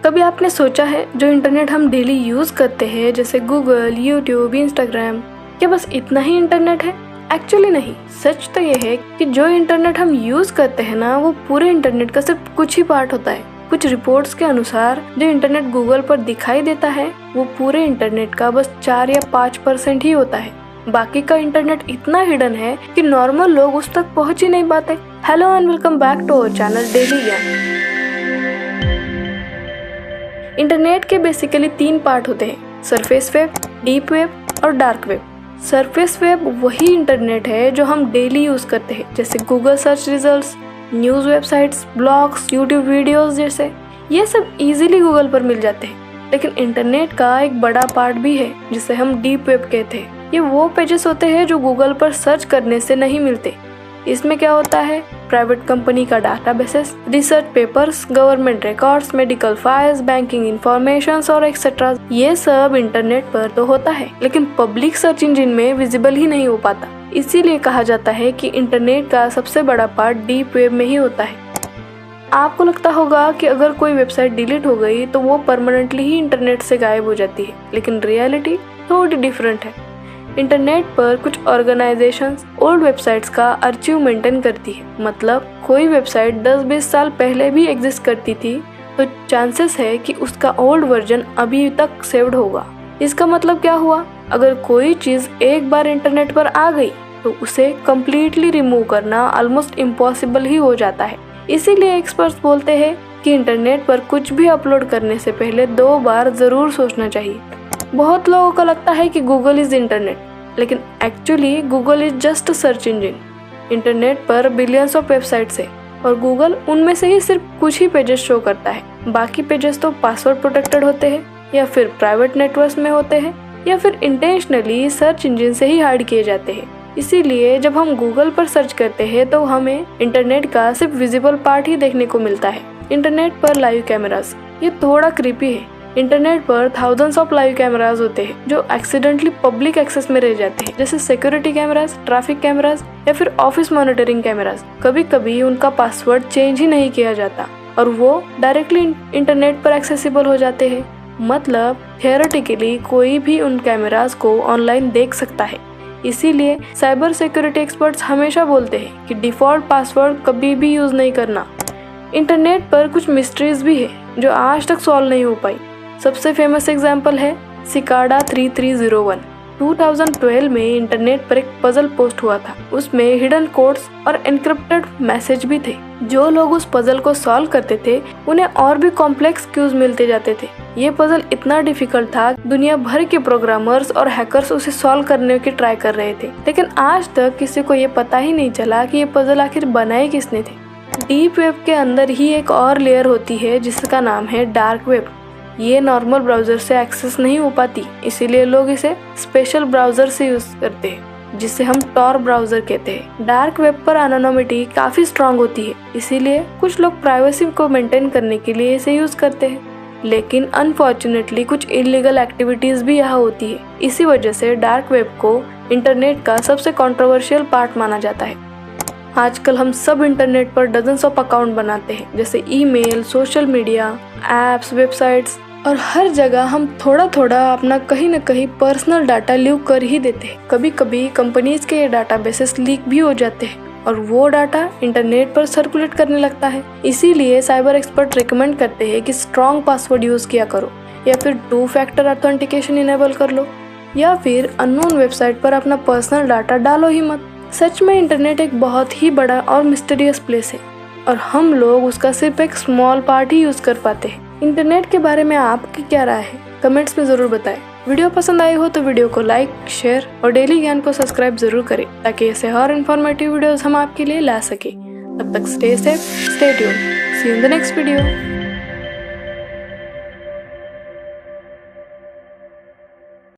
कभी आपने सोचा है जो इंटरनेट हम डेली यूज़ करते हैं जैसे गूगल, यूट्यूब, इंस्टाग्राम, क्या बस इतना ही इंटरनेट है? एक्चुअली नहीं। सच तो ये है कि जो इंटरनेट हम यूज़ करते हैं ना, वो पूरे इंटरनेट का सिर्फ कुछ ही पार्ट होता है। कुछ रिपोर्ट्स के अनुसार जो इंटरनेट गूगल पर दिखाई देता है वो पूरे इंटरनेट का बस 4 या 5% ही होता है। बाकी का इंटरनेट इतना हिडन है कि नॉर्मल लोग उस तक पहुंच ही नहीं पाते। Hello and welcome back to our channel daily ज्ञान। इंटरनेट के बेसिकली 3 पार्ट होते हैं, सरफेस वेब, डीप वेब और डार्क वेब। सरफेस वेब वही इंटरनेट है जो हम डेली यूज़ करते हैं, जैसे Google search results, news websites, blogs, YouTube videos जैसे। ये सब इजीली गूगल पर मिल जाते हैं। लेकिन इंटरनेट का एक बड़ा पार्ट भी है जिसे हम डीप वेब कहते हैं। ये वो पेजेस होते हैं जो गूगल पर सर्च करने से नहीं मिलते। इसमें क्या होता है? प्राइवेट कंपनी का databases, research papers, government records, medical files, banking information और एक्सेट्रा। ये सब इंटरनेट पर तो होता है लेकिन पब्लिक सर्च इंजन में विजिबल ही नहीं हो पाता। इसीलिए कहा जाता है कि इंटरनेट का सबसे बड़ा पार्ट डीप वेब में ही होता है। आपको लगता होगा कि अगर कोई वेबसाइट डिलीट हो गई तो वो परमानेंटली ही इंटरनेट से गायब हो जाती है, लेकिन रियलिटी थोड़ी डिफरेंट है। इंटरनेट पर कुछ ऑर्गेनाइजेशंस ओल्ड वेबसाइट्स का आर्चिव मेंटेन करती है। मतलब कोई वेबसाइट 10-20 साल पहले भी एग्जिस्ट करती थी तो चांसेस है कि उसका ओल्ड वर्जन अभी तक सेव्ड होगा। इसका मतलब क्या हुआ? अगर कोई चीज़ एक बार इंटरनेट पर आ गई तो उसे कम्प्लीटली रिमूव करना ऑलमोस्ट इम्पॉसिबल ही हो जाता है। इसीलिए एक्सपर्ट्स बोलते हैं कि इंटरनेट पर कुछ भी अपलोड करने से पहले 2 बार ज़रूर सोचना चाहिए। बहुत लोगों को लगता है कि गूगल इज इंटरनेट, लेकिन actually Google is just search engine. Internet पर बिलियंस ऑफ वेबसाइट्स है और गूगल उनमें से ही सिर्फ कुछ ही पेजेस शो करता है। बाकी पेजेस तो पासवर्ड प्रोटेक्टेड होते हैं या फिर प्राइवेट नेटवर्क में होते हैं या फिर इंटेंशनली सर्च इंजन से ही हाइड किए जाते हैं। इसीलिए जब हम गूगल पर सर्च करते हैं तो हमें इंटरनेट का सिर्फ विजिबल पार्ट ही देखने को मिलता है। इंटरनेट पर लाइव कैमरास, ये थोड़ा क्रीपी है। इंटरनेट पर थाउजेंड्स ऑफ लाइव कैमरास होते हैं जो एक्सीडेंटली पब्लिक एक्सेस में रह जाते हैं, जैसे सिक्योरिटी कैमरास, ट्रैफिक कैमरास या फिर ऑफिस मॉनिटरिंग कैमरास। कभी कभी उनका पासवर्ड चेंज ही नहीं किया जाता और वो डायरेक्टली इंटरनेट पर एक्सेसिबल हो जाते हैं। मतलब थियोरेटिकली कोई भी उन कैमरास को ऑनलाइन देख सकता है। इसीलिए साइबर सिक्योरिटी एक्सपर्ट्स हमेशा बोलते हैं कि डिफॉल्ट पासवर्ड कभी भी यूज नहीं करना। इंटरनेट पर कुछ मिस्ट्रीज भी है जो आज तक सॉल्व नहीं हो पाई। सबसे फेमस एग्जाम्पल है सिकाडा 3301। 2012 में इंटरनेट पर एक पजल पोस्ट हुआ था। उसमें हिडन कोड्स और एनक्रिप्टेड मैसेज भी थे। जो लोग उस पजल को सॉल्व करते थे उन्हें और भी कॉम्प्लेक्स क्यूज मिलते जाते थे। ये पजल इतना डिफिकल्ट था, दुनिया भर के प्रोग्रामर्स और हैकर्स उसे सॉल्व करने की ट्राई कर रहे थे, लेकिन आज तक किसी को ये पता ही नहीं चला कि ये पजल आखिर बनाए किसने थे। डीप वेब के अंदर ही एक और लेयर होती है जिसका नाम है डार्क वेब। ये नॉर्मल ब्राउजर से एक्सेस नहीं हो पाती, इसीलिए लोग इसे स्पेशल ब्राउजर से यूज करते हैं जिसे हम टॉर ब्राउजर कहते हैं। डार्क वेब पर एनोनिमिटी काफी स्ट्रांग होती है, इसीलिए कुछ लोग प्राइवेसी को मेंटेन करने के लिए इसे यूज करते हैं। लेकिन अनफॉर्चुनेटली कुछ इलीगल एक्टिविटीज भी यहाँ होती है। इसी वजह से डार्क वेब को इंटरनेट का सबसे कंट्रोवर्शियल पार्ट माना जाता है। आजकल हम सब इंटरनेट पर डजन्स ऑफ अकाउंट बनाते हैं, जैसे email, social media, apps, websites, और हर जगह हम थोड़ा थोड़ा अपना कहीं न कहीं पर्सनल डाटा लीक कर ही देते हैं। कभी कभी कंपनीज के डाटाबेसेस लीक भी हो जाते हैं और वो डाटा इंटरनेट पर सर्कुलेट करने लगता है। इसीलिए साइबर एक्सपर्ट रिकमेंड करते हैं कि स्ट्रॉन्ग पासवर्ड यूज किया करो या फिर 2 फैक्टर ऑथेंटिकेशन इनेबल कर लो या फिर अननोन वेबसाइट पर अपना पर्सनल डाटा डालो ही मत। सच में इंटरनेट एक बहुत ही बड़ा और मिस्टीरियस प्लेस है और हम लोग उसका सिर्फ एक स्मॉल पार्ट ही यूज कर पाते हैं। इंटरनेट के बारे में आपकी क्या राय है? कमेंट्स में जरूर बताएं। वीडियो पसंद आई हो तो वीडियो को लाइक, शेयर और डेली ज्ञान को सब्सक्राइब जरूर करें ताकि ऐसे और इन्फॉर्मेटिव वीडियोस हम आपके लिए ला सके। तब तक stay safe, stay tuned, see you in the next video.